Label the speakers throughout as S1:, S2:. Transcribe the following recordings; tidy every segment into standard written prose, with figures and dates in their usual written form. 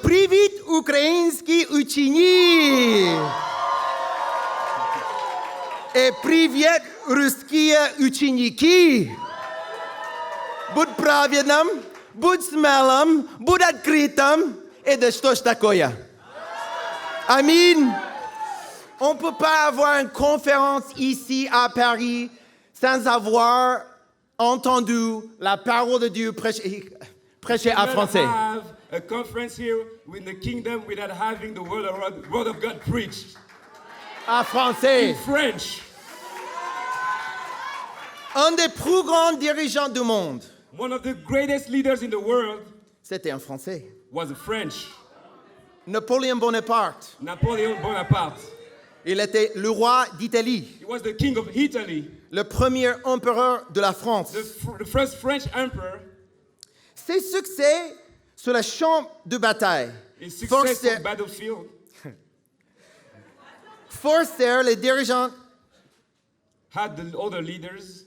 S1: Привіт, українські учені! Привіт, русские ученики! Будь праведным, будь смелым, будь открытым, et de что ж такое. Amen. On ne peut pas avoir une conférence ici à Paris sans avoir entendu la parole de Dieu prêcher en français.
S2: Have a conference here in the kingdom without having the word of God preached
S1: En français.
S2: in French.
S1: Un des plus grands dirigeants du monde,
S2: One of the greatest leaders in the world
S1: c'était un Français.
S2: was a French,
S1: Napoléon Bonaparte.
S2: Napoleon Bonaparte.
S1: Il était le roi d'Italie,
S2: He was the king of Italy,
S1: le premier empereur de la France.
S2: the first French emperor.
S1: Ses succès sur le champ de bataille
S2: His success on
S1: forcèrent,
S2: the battlefield
S1: forcèrent les dirigeants
S2: had the other leaders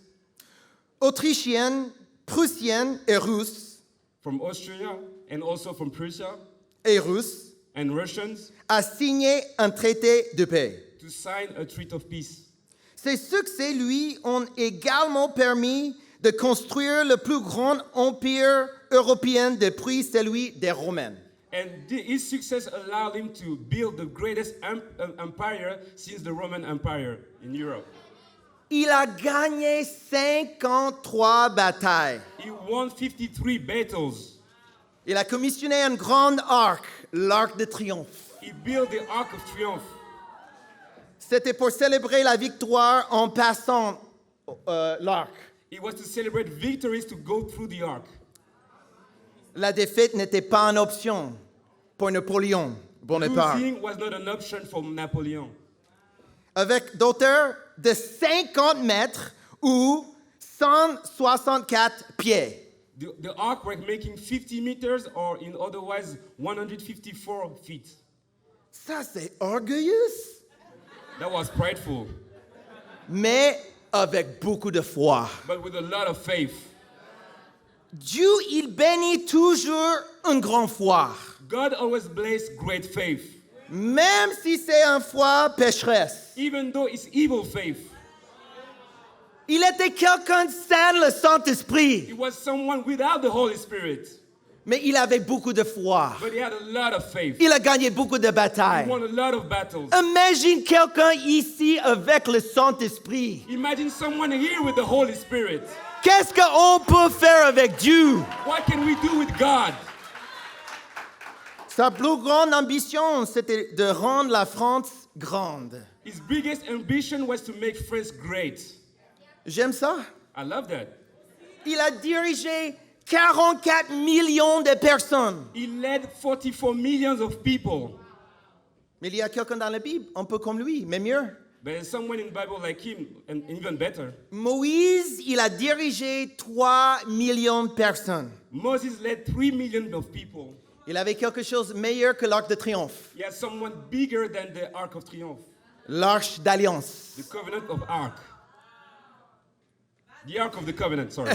S1: autrichiens, prussiens et russes,
S2: from Austria and also from Prussia and Russians
S1: à signer un traité de paix.
S2: to sign a treaty of peace.
S1: Ces succès, lui, ont également permis de construire le plus grand empire européen depuis celui des Romains.
S2: And his success allowed him to build the greatest empire since the Roman Empire in Europe.
S1: Il a gagné 53 batailles.
S2: He won 53 battles.
S1: Il a commissionné un grand arc, l'Arc de Triomphe.
S2: He built the Arc of Triumph.
S1: C'était pour célébrer la victoire en passant l'arc.
S2: It was to celebrate victories to go through the Arc.
S1: La défaite n'était pas une option pour Napoléon Bonaparte.
S2: Losing was not an option for Napoleon.
S1: Avec d'auteurs de 50 mètres ou 164 pieds.
S2: The arc was making 50 meters or in otherwise 154 feet.
S1: Ça, c'est orgueilleux,
S2: That was prideful,
S1: mais avec beaucoup de foi.
S2: but with a lot of faith.
S1: Dieu, il bénit toujours une grande foi,
S2: God always blessed great faith,
S1: même si c'est une foi pécheresse.
S2: even though it's evil faith.
S1: Il était quelqu'un sans le Saint-Esprit,
S2: He was someone without the Holy Spirit,
S1: mais il avait beaucoup de foi.
S2: but he had a lot of faith.
S1: Il a gagné beaucoup de
S2: He
S1: batailles.
S2: won a lot of battles.
S1: Imagine quelqu'un ici avec le Saint-Esprit.
S2: Imagine someone here with the Holy Spirit.
S1: Qu'est-ce qu'on peut faire avec Dieu?
S2: What can we do with God?
S1: Sa plus grande ambition, c'était de rendre la France grande.
S2: His biggest ambition was to make France great.
S1: J'aime ça.
S2: I love that.
S1: Il a dirigé 44 millions de personnes.
S2: He led 44 millions of people.
S1: Mais il y a quelqu'un dans la Bible, un peu comme lui, mais mieux.
S2: But there's someone in the Bible like him, and even better.
S1: Moïse, il a dirigé 3 millions de personnes.
S2: Moses led 3 million of people.
S1: Il avait quelque chose de meilleur que l'Arc de Triomphe,
S2: He had someone bigger than the Ark of Triumph,
S1: l'Arche d'Alliance.
S2: the Covenant of Ark. The Ark of the Covenant, sorry.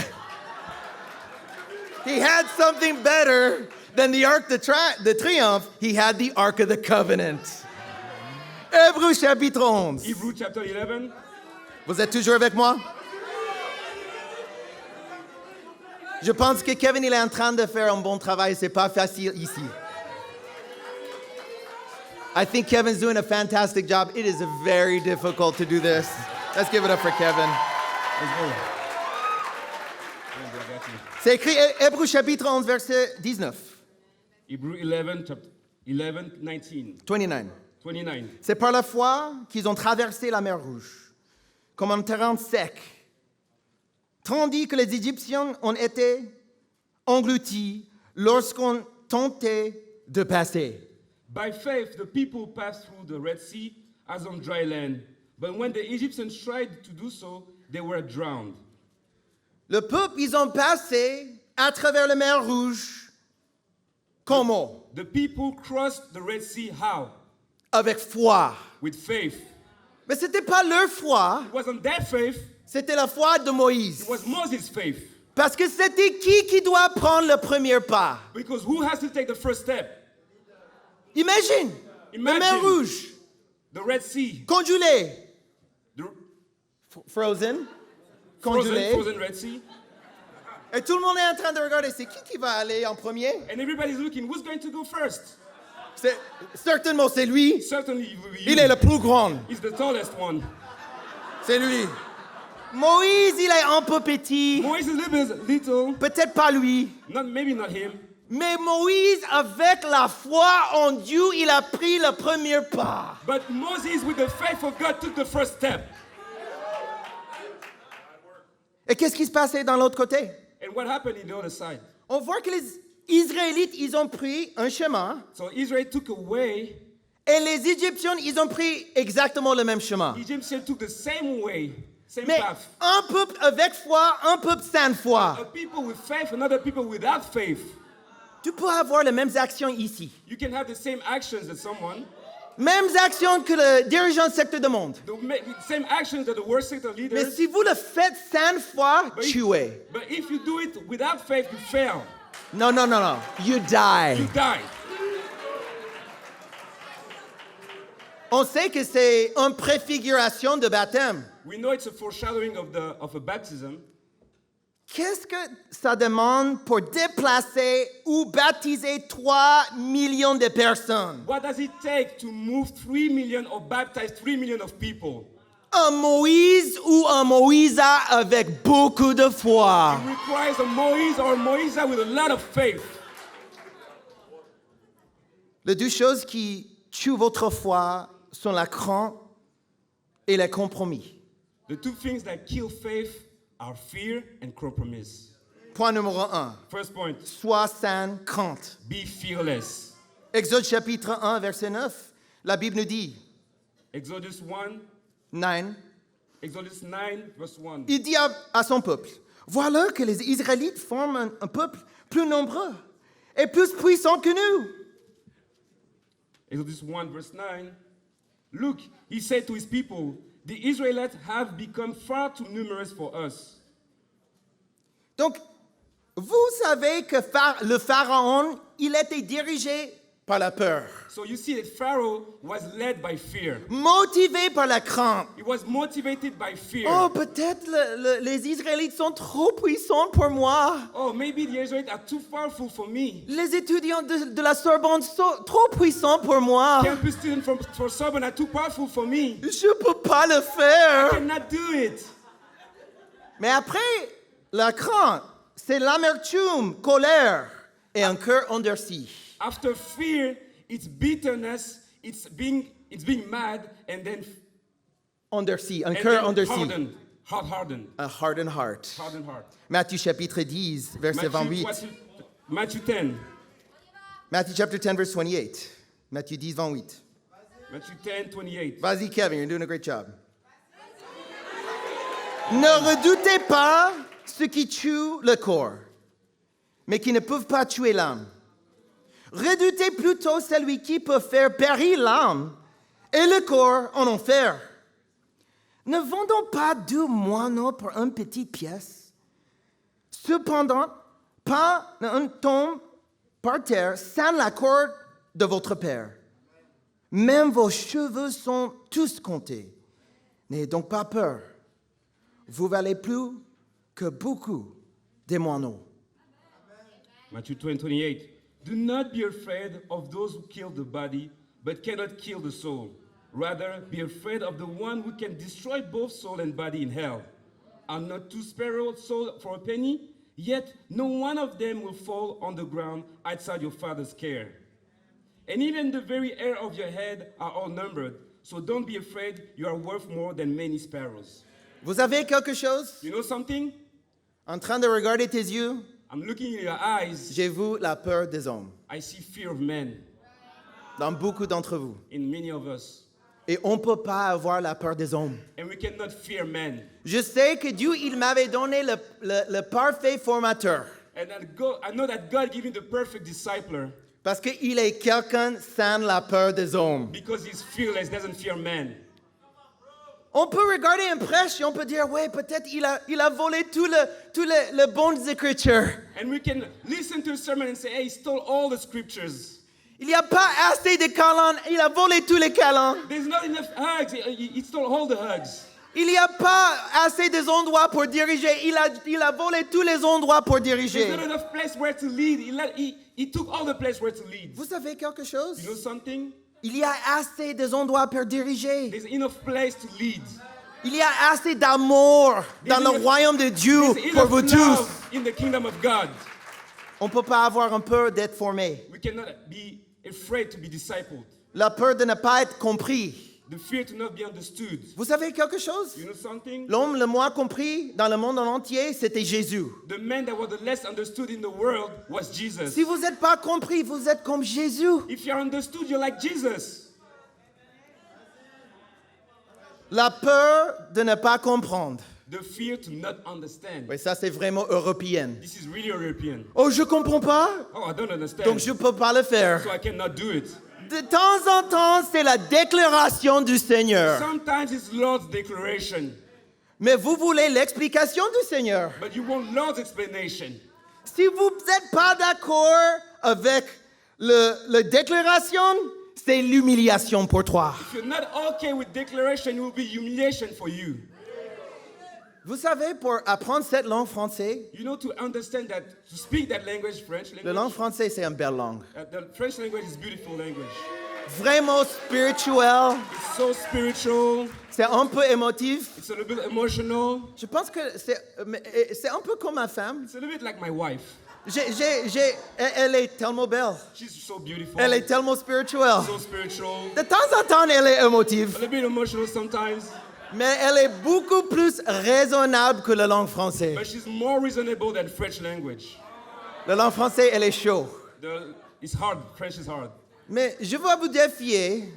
S1: He had something better than the Arc de Triomphe. He had the Ark of the Covenant. Hébreux chapitre 11.
S2: Hebrews chapter 11.
S1: Vous êtes toujours avec moi? Je pense que Kevin il est en train de faire un bon travail. C'est pas facile ici. I think Kevin's doing a fantastic job. It is very difficult to do this. Let's give it up for Kevin.
S2: Let's go.
S1: C'est écrit Hébreux chapitre 11, verset 19.
S2: Hebrews 11, chapter 11, 19,
S1: 29.
S2: 29.
S1: C'est par la foi qu'ils ont traversé la mer Rouge, comme un terrain sec, tandis que les Égyptiens ont été engloutis lorsqu'on tentait de passer.
S2: By faith, the people passed through the Red Sea as on dry land. But when the Egyptians tried to do so, they were drowned.
S1: Le peuple, ils ont passé à travers la mer Rouge. Comment?
S2: The people crossed the Red Sea how?
S1: Avec foi.
S2: With faith.
S1: Mais ce n'était pas leur foi,
S2: It wasn't their faith,
S1: c'était la foi de Moïse.
S2: it was Moses' faith.
S1: Parce que c'était qui doit prendre le premier pas?
S2: Because who has to take the first step?
S1: Imagine, la mer Rouge,
S2: The Red Sea.
S1: congelée,
S2: The
S1: frozen, congelée.
S2: frozen Red Sea.
S1: Et tout le monde est en train de regarder, c'est qui va aller en premier?
S2: And everybody's looking, who's going to go first?
S1: Certainement, c'est lui.
S2: Certainly it will be
S1: Il
S2: you.
S1: est le plus grand.
S2: He's the tallest one.
S1: C'est lui. Moïse, il est un peu petit.
S2: Moïse is little,
S1: Peut-être pas lui.
S2: maybe not him.
S1: Mais Moïse, avec la foi en Dieu, il a pris le premier pas.
S2: But Moses, with the faith of God, took the first step.
S1: Et qu'est-ce qui se passait dans l'autre côté?
S2: And what happened in the other side?
S1: On voit que les Israélites, ils ont pris un chemin.
S2: So Israel took a way.
S1: Et les Égyptiens, ils ont pris exactement le même chemin.
S2: Egyptians took the same way, same
S1: Mais
S2: path.
S1: un peuple avec foi, un peuple sans foi.
S2: A people with faith and other people without faith.
S1: Tu peux avoir les mêmes actions ici.
S2: You can have the same actions as someone,
S1: Mêmes actions que le dirigeant secteur du monde.
S2: same actions that the world sector
S1: Mais
S2: leaders.
S1: si vous le faites sans foi, tuez.
S2: But if you do it without faith, you fail.
S1: Non. You die.
S2: You die.
S1: On sait que c'est une préfiguration de baptême.
S2: We know it's a foreshadowing of a baptism.
S1: Qu'est-ce que ça demande pour déplacer ou baptiser 3 millions de personnes?
S2: What does it take to move 3 million or baptize 3 million of people?
S1: Un Moïse ou un Moïsa avec beaucoup de foi.
S2: It requires a Moïse or a Moïsa with a lot of faith.
S1: Les deux choses qui tuent votre foi sont la crainte et le compromis.
S2: The two things that kill faith are fear and compromise.
S1: Point numéro 1.
S2: First point,
S1: Sois sans crainte.
S2: be fearless.
S1: Exode chapitre 1, verset 9. La Bible nous dit,
S2: Exodus 9, verse 1.
S1: il dit à son peuple, voilà que les Israélites forment un peuple plus nombreux et plus puissant que nous.
S2: Exodus 1, verse 9. Look, he said to his people, the Israelites have become far too numerous for us.
S1: Donc, vous savez que le pharaon, il était dirigé par la peur,
S2: So you see that Pharaoh was led by fear.
S1: motivé par la crainte.
S2: He was motivated by fear.
S1: Oh, peut-être les Israélites sont trop puissants pour moi.
S2: Oh, maybe the Israelites are too powerful for me.
S1: Les étudiants de la Sorbonne sont trop puissants pour moi.
S2: Campus students from Sorbonne are too powerful for me.
S1: Je ne peux pas le
S2: I
S1: faire.
S2: cannot do it.
S1: Mais après, la crainte, c'est l'amertume, colère et un cœur endurci.
S2: After fear, it's bitterness, it's being mad, and then
S1: Endurci, un cœur endurci.
S2: hardened.
S1: A hardened heart.
S2: Hardened heart.
S1: Matthieu chapitre 10, verset 28.
S2: Matthew 10.
S1: Matthew chapter 10, verse 28. Matthieu 10, 28.
S2: Matthew 10, 28.
S1: Vas-y, Kevin, you're doing a great job. Ne redoutez pas ceux qui tuent le corps, mais qui ne peuvent pas tuer l'âme. Redoutez plutôt celui qui peut faire périr l'âme et le corps en enfer. Ne vendons pas deux moineaux pour une petite pièce. Cependant, pas un tombe par terre sans l'accord de votre Père. Même vos cheveux sont tous comptés. N'ayez donc pas peur. Vous valez plus que beaucoup de moineaux.
S2: Matthew 20, 28. Do not be afraid of those who kill the body, but cannot kill the soul. Rather, be afraid of the one who can destroy both soul and body in hell. Are not two sparrows sold for a penny? Yet no one of them will fall on the ground outside your Father's care. And even the very hair of your head are all numbered. So don't be afraid, you are worth more than many sparrows.
S1: Vous avez quelque chose?
S2: You know something?
S1: En train de regarder tes yeux,
S2: I'm looking in your eyes.
S1: j'ai vu la peur des hommes
S2: I see fear of men
S1: dans beaucoup d'entre vous.
S2: in many of us.
S1: Et on ne peut pas avoir la peur des hommes.
S2: And we cannot fear men.
S1: Je sais que Dieu, il m'avait donné le parfait formateur.
S2: And I know that God gave me the perfect discipler
S1: Parce qu'il est quelqu'un sans la peur des hommes.
S2: because he's fearless, doesn't fear men.
S1: On peut regarder un prêche et on peut dire, ouais, peut-être il a volé tout le bonnes écritures.
S2: And we can listen to a sermon and say, hey, he stole all the scriptures.
S1: Il n'y a pas assez de câlins, il a volé tous les câlins.
S2: There's not enough hugs. He stole all the hugs.
S1: Il n'y a pas assez d'endroits pour diriger, il a volé tous les endroits pour diriger.
S2: There's not enough place where to lead. He took all the place where to lead.
S1: Vous savez quelque chose?
S2: You know something?
S1: Il y a assez d'endroits pour diriger.
S2: There's enough place to lead.
S1: Il y a assez d'amour dans le royaume de Dieu
S2: There's
S1: pour
S2: enough
S1: vous tous.
S2: love in the kingdom of God.
S1: On ne peut pas avoir un peur d'être formé.
S2: We cannot be afraid to be discipled.
S1: La peur de ne pas être compris.
S2: The fear to not be understood.
S1: Vous savez quelque chose?
S2: You know something?
S1: L'homme le moins compris dans le monde entier, c'était Jésus.
S2: The man that was the less understood in the world was Jesus.
S1: Si vous n'êtes pas compris, vous êtes comme Jésus.
S2: If you're understood, you're like Jesus.
S1: La peur de ne pas comprendre.
S2: The fear to not understand.
S1: Oui, ça c'est vraiment européen.
S2: This is really European.
S1: Oh, je comprends pas,
S2: Oh, I don't understand.
S1: donc je peux pas le faire.
S2: So I cannot do it.
S1: De temps en temps, c'est la déclaration du Seigneur.
S2: Sometimes it's Lord's declaration,
S1: Mais vous voulez l'explication du Seigneur.
S2: but you want Lord's explanation.
S1: Si vous n'êtes pas d'accord avec la déclaration, c'est l'humiliation pour toi.
S2: If you're not okay with declaration, it will be humiliation for you.
S1: Vous savez, pour apprendre cette langue française,
S2: You know, to understand that, to speak that language, French
S1: la langue
S2: language,
S1: française, c'est une belle langue.
S2: the French language is beautiful language.
S1: Vraiment spirituel,
S2: It's so spiritual.
S1: c'est un peu émotif.
S2: It's a little bit emotional.
S1: Je pense que c'est un peu comme ma femme.
S2: It's a little bit like my wife.
S1: Elle est tellement belle.
S2: She's so beautiful.
S1: Elle est tellement spirituelle.
S2: So spiritual.
S1: De temps en temps, elle est
S2: A
S1: émotive.
S2: little bit emotional sometimes.
S1: Mais elle est beaucoup plus raisonnable que la langue française.
S2: But she's more reasonable than French language.
S1: La langue française, elle est chaude.
S2: It's hard. French is hard.
S1: Mais je veux vous défier,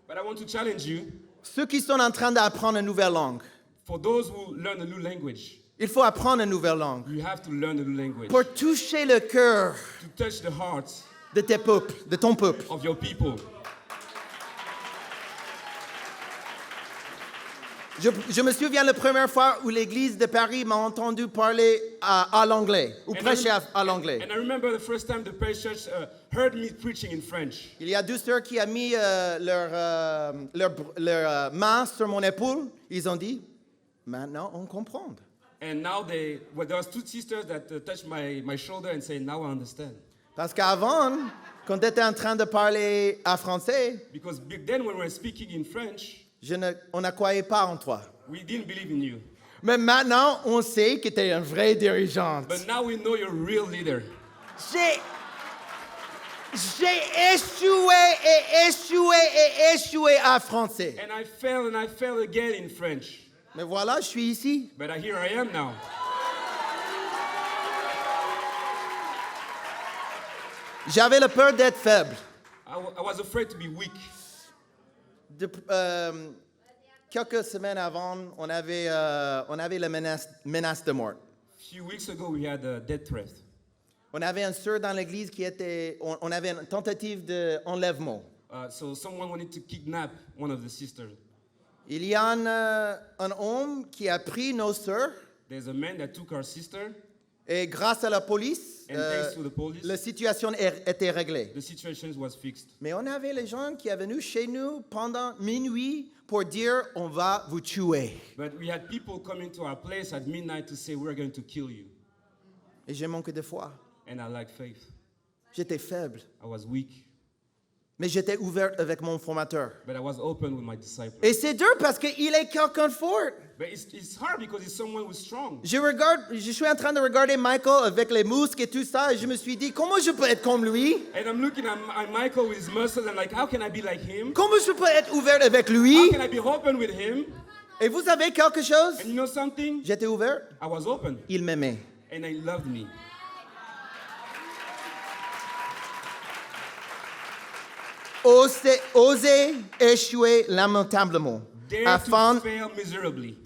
S2: But I want to challenge you,
S1: ceux qui sont en train d'apprendre une nouvelle langue.
S2: for those who learn a new language,
S1: Il faut apprendre une nouvelle langue
S2: you have to learn a new language.
S1: pour toucher le cœur
S2: To touch the hearts
S1: de tes peuples, de ton peuple.
S2: of your people.
S1: Je me souviens la première fois où l'église de Paris m'a entendu parler à l'anglais, ou prêcher à l'anglais.
S2: And I remember the first time the Paris Church heard me preaching in French.
S1: Il y a deux sœurs qui ont mis leur main sur mon épaule. Ils ont dit, maintenant on comprend.
S2: And now there was two sisters that touched my shoulder and said, now I understand.
S1: Parce qu'avant, quand tu étais en train de parler en français,
S2: Because back then when we were speaking in French,
S1: on ne croyait pas en toi.
S2: we didn't believe in you.
S1: Mais maintenant, on sait que tu es un vrai dirigeant.
S2: But now we know you're a real leader.
S1: J'ai échoué et échoué et échoué en français.
S2: And I fell again in French.
S1: Mais voilà, je suis ici.
S2: But here I am now.
S1: J'avais la peur d'être faible.
S2: I was afraid to be weak.
S1: Quelques semaines avant, on avait la menace de mort.
S2: A few weeks ago, we had a death threat.
S1: On avait une sœur dans l'église qui était... On avait une tentative d'enlèvement.
S2: So someone wanted to kidnap one of the sisters.
S1: Il y a un homme qui a pris nos sœurs
S2: There's a man that took our sister,
S1: et grâce à la police,
S2: and thanks to the police,
S1: la situation était réglée.
S2: the situation was fixed.
S1: Mais on avait les gens qui sont venus chez nous pendant minuit pour dire on va vous tuer.
S2: But we had people coming to our place at midnight to say, we're going to kill you.
S1: Et j'ai manqué de foi.
S2: And I lacked faith.
S1: J'étais faible.
S2: I was weak.
S1: Mais j'étais ouvert avec mon formateur.
S2: But I was open with my disciples.
S1: Et c'est dur parce qu'il est quelqu'un de fort.
S2: But it's hard because he's someone who's strong.
S1: Je suis en train de regarder Michael avec les muscles et tout ça, et je me suis dit, comment je peux être comme lui?
S2: And I'm looking at Michael with his muscles and like, how can I be like him?
S1: Comment je peux être ouvert avec lui?
S2: How can I be open with him?
S1: Et vous savez quelque chose?
S2: And you know something?
S1: J'étais ouvert,
S2: I was open
S1: il m'aimait.
S2: and he loved me.
S1: Oser échouer lamentablement
S2: Dare to fail miserably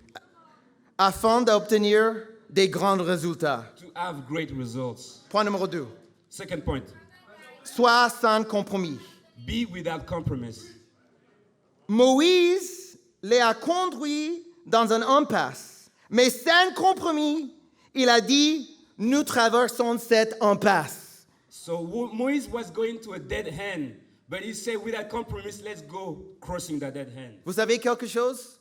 S1: afin d'obtenir des grands résultats.
S2: to have great results.
S1: Point numéro 2.
S2: Second point,
S1: Sois sans compromis.
S2: be without compromise.
S1: Moïse les a conduits dans un impasse. Mais sans compromis, il a dit, nous traversons cette impasse.
S2: So Moise was going to a dead end, but he said, without compromise, let's go crossing that dead end.
S1: Vous savez quelque chose?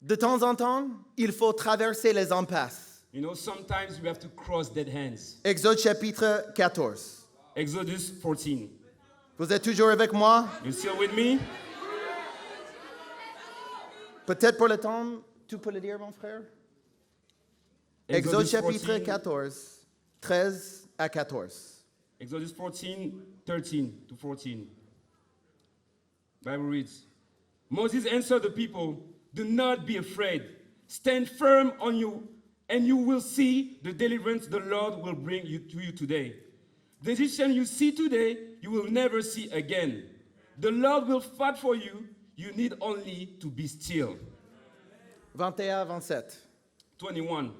S1: De temps en temps, il faut traverser les impasses.
S2: You know, sometimes we have to cross dead ends.
S1: Exode chapitre 14.
S2: Exodus 14.
S1: Vous êtes toujours avec moi?
S2: You still with me?
S1: Peut-être pour le temps, tu peux le dire, mon frère? Exode
S2: Exodus
S1: chapitre
S2: 14.
S1: 14, 13 à 14.
S2: Exodus 14, 13 to 14. Bible reads, Moses answered the people, do not be afraid. Stand firm on you, and you will see the deliverance the Lord will bring you to you today. The Egyptian you see today, you will never see again. The Lord will fight for you. You need only to be still.
S1: 21-27.
S2: 21.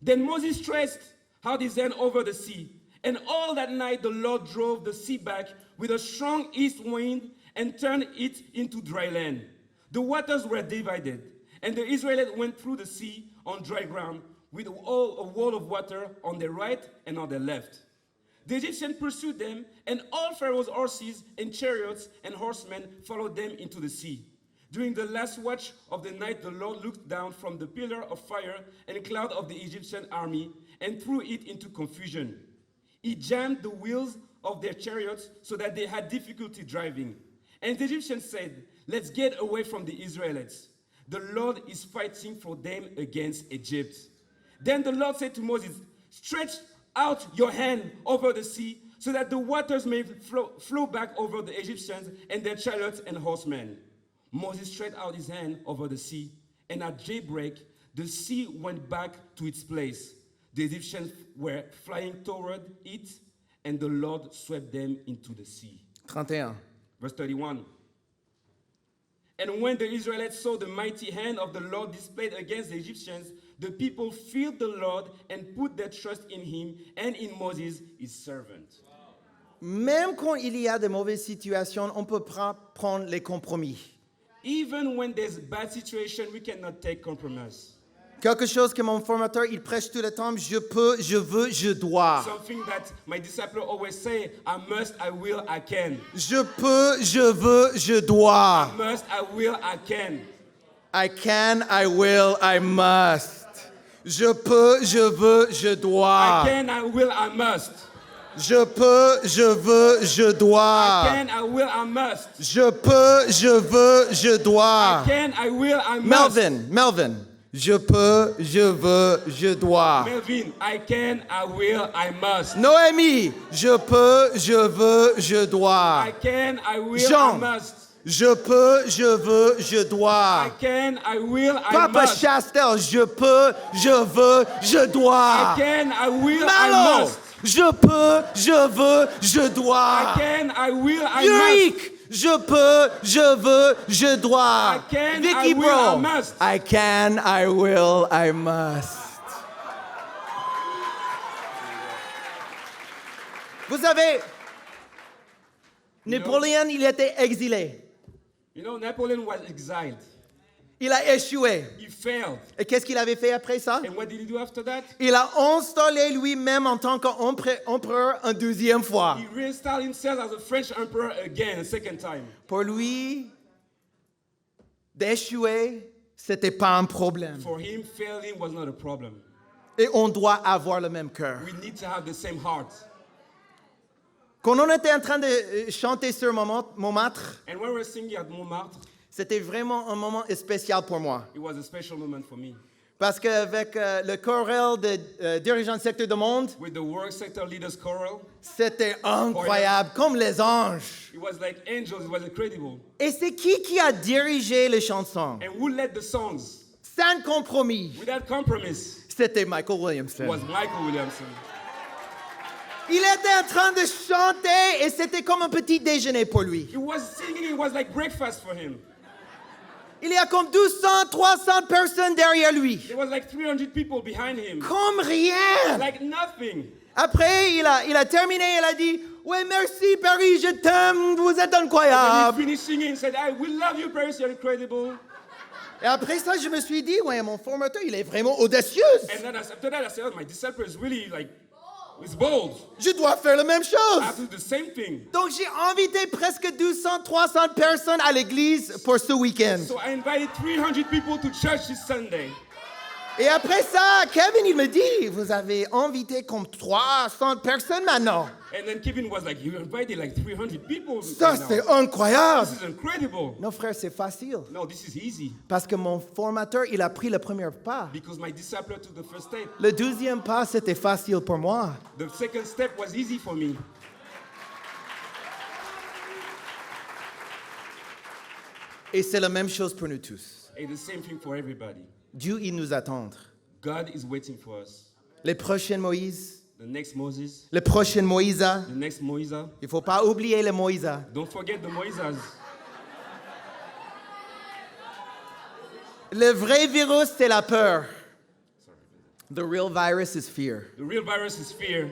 S2: Then Moses stretched out his hand over the sea, and all that night the Lord drove the sea back with a strong east wind and turned it into dry land. The waters were divided, and the Israelites went through the sea on dry ground with a wall of water on their right and on their left. The Egyptians pursued them, and all Pharaoh's horses and chariots and horsemen followed them into the sea. During the last watch of the night, the Lord looked down from the pillar of fire and cloud of the Egyptian army and threw it into confusion. He jammed the wheels of their chariots so that they had difficulty driving. And the Egyptians said, let's get away from the Israelites. The Lord is fighting for them against Egypt. Then the Lord said to Moses, stretch out your hand over the sea so that the waters may flow back over the Egyptians and their chariots and horsemen. Moses stretched out his hand over the sea, and at daybreak, the sea went back to its place. The Egyptians were flying toward it, and the Lord swept them into the sea.
S1: 31.
S2: Verse 31. And when the Israelites saw the mighty hand of the Lord displayed against the Egyptians, the people feared the Lord and put their trust in him and in Moses, his servant.
S1: Même quand il y a de mauvaises situations, on peut prendre les compromis.
S2: Even when there's a bad situation, we cannot take compromise.
S1: Quelque chose que mon formateur, il prêche tout le temps, je peux, je veux, je dois.
S2: Something that my disciple always say, I must, I will, I can.
S1: Je peux, je veux, je dois.
S2: I must, I will, I can.
S1: I can, I will, I must. Je peux, je veux, je dois.
S2: I can, I will, I must.
S1: Je peux, je veux, je dois.
S2: I can, I will, I must.
S1: Je peux, je veux, je dois.
S2: I can, I will, I must.
S1: Melvin. Je peux, je veux, je dois.
S2: Melvin, I can, I will, I must.
S1: Noémie, je peux, je veux, je dois.
S2: I can, I will,
S1: Jean,
S2: I must.
S1: je peux, je veux, je dois.
S2: I can, I will, I
S1: Papa
S2: must.
S1: Chastel, je peux, je veux, je dois.
S2: I can, I will, I
S1: Malo,
S2: must.
S1: je peux, je veux, je dois.
S2: I can, I will, I
S1: Yurick, je peux, je veux, je dois.
S2: I can,
S1: Vicky
S2: I will,
S1: Bro,
S2: I must.
S1: I can, I will, I must. Vous savez, Napoléon, il était exilé.
S2: You know, Napoleon was exiled.
S1: Il a échoué.
S2: He failed.
S1: Et qu'est-ce qu'il avait fait après ça?
S2: And what did he do after that?
S1: Il a installé lui-même en tant qu'empereur une deuxième fois.
S2: He reinstalled himself as a French emperor again, a second time.
S1: Pour lui, d'échouer, c'était pas un problème.
S2: For him, failing was not a problem.
S1: Et on doit avoir le même cœur.
S2: We need to have the same heart.
S1: Quand on était en train de chanter sur Montmartre,
S2: And when we were singing at Montmartre,
S1: c'était vraiment un moment spécial pour moi.
S2: it was a special moment for me.
S1: Parce qu'avec le chorale de dirigeants secteur du monde,
S2: With the work sector leaders choral,
S1: c'était incroyable, comme les anges.
S2: it was like angels, it was incredible.
S1: Et c'est qui a dirigé les chansons?
S2: And who led the songs?
S1: Sans compromis,
S2: Without compromise,
S1: c'était Michael
S2: it
S1: Williamson.
S2: was Michael Williamson.
S1: Il était en train de chanter et c'était comme un petit déjeuner pour lui.
S2: He was singing, it was like breakfast for him.
S1: Il y a comme 200, 300 personnes derrière lui.
S2: There was like 300 people behind him.
S1: Comme rien.
S2: Like nothing.
S1: Après, il a terminé, il a dit, Ouais, merci Paris, je t'aime, vous êtes
S2: And he
S1: incroyable.
S2: finished singing and said, I will love you, Paris, you're incredible.
S1: Et après ça, je me suis dit, ouais, mon formateur, il est vraiment audacieux.
S2: And then after that, I said, oh, my disciple is really like, it's bold.
S1: Je dois faire la même
S2: I
S1: chose.
S2: have to do the same thing.
S1: Donc, j'ai invité presque 200, 300 personnes à l'église pour ce week-end.
S2: So I invited 300 people to church this Sunday.
S1: Et après ça, Kevin, il me dit, vous avez invité comme 300 personnes maintenant.
S2: And then Kevin was like, you invited like 300 people.
S1: Ça,
S2: right now.
S1: c'est incroyable.
S2: This is incredible.
S1: Non, frère, c'est facile.
S2: No, this is easy.
S1: Parce que mon formateur, il a pris le premier pas.
S2: Because my disciple took the first step.
S1: Le deuxième pas, c'était facile pour moi.
S2: The second step was easy for me.
S1: Et c'est la même chose pour nous tous.
S2: And the same thing for everybody.
S1: Dieu, il nous attend.
S2: God is waiting for us.
S1: Les prochains Moïse,
S2: The next Moses,
S1: les prochains Moïsa.
S2: the next Moïse.
S1: Il ne faut pas oublier les Moïsa.
S2: Don't forget the Moises.
S1: Le vrai virus, c'est la peur. The real virus is fear.
S2: The real virus is fear,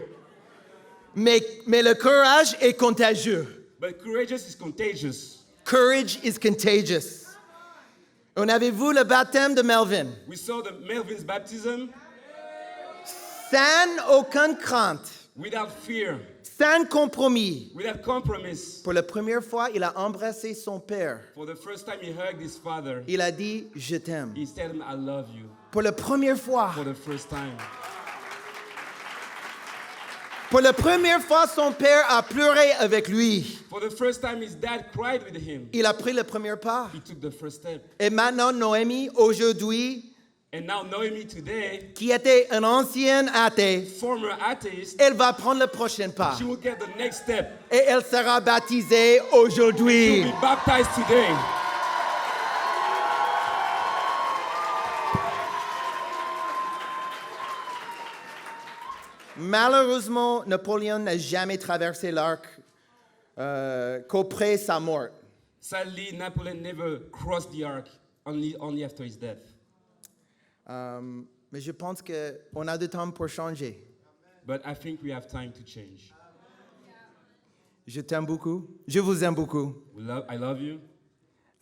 S1: Mais le courage est contagieux.
S2: but courageous is contagious.
S1: Courage is contagious. On avait vu le baptême de Melvin.
S2: We saw the Melvin's baptism
S1: Sans aucune crainte,
S2: without fear,
S1: sans compromis.
S2: without compromise.
S1: Pour la première fois, il a embrassé son père.
S2: For the first time he hugged his father,
S1: Il a dit, je t'aime.
S2: he said him, I love you.
S1: Pour la première fois.
S2: For the first time.
S1: Pour la première fois, son père a pleuré avec lui.
S2: For the first time his dad cried with him.
S1: Il a pris le premier pas.
S2: He took the first step.
S1: Et maintenant, Noémie, aujourd'hui,
S2: And now Noemi today,
S1: qui était une ancienne athée,
S2: former atheist,
S1: elle va prendre le prochain pas.
S2: she will get the next step.
S1: Et elle sera baptisée
S2: She
S1: aujourd'hui.
S2: will be baptized today.
S1: Malheureusement, Napoléon n'a jamais traversé l'arc qu'après sa mort.
S2: Sadly, Napoleon never crossed the ark, only after his death.
S1: Mais je pense qu'on a du temps pour changer.
S2: But I think we have time to change.
S1: Je t'aime beaucoup. Je vous aime beaucoup.
S2: I love you.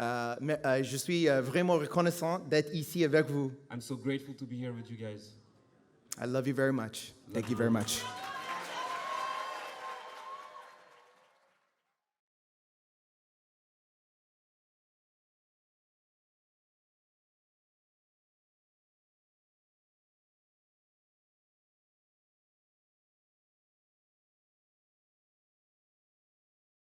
S1: Je suis vraiment reconnaissant d'être ici avec vous.
S2: I'm so grateful to be here with you guys.
S1: I love you very much. Thank you very much.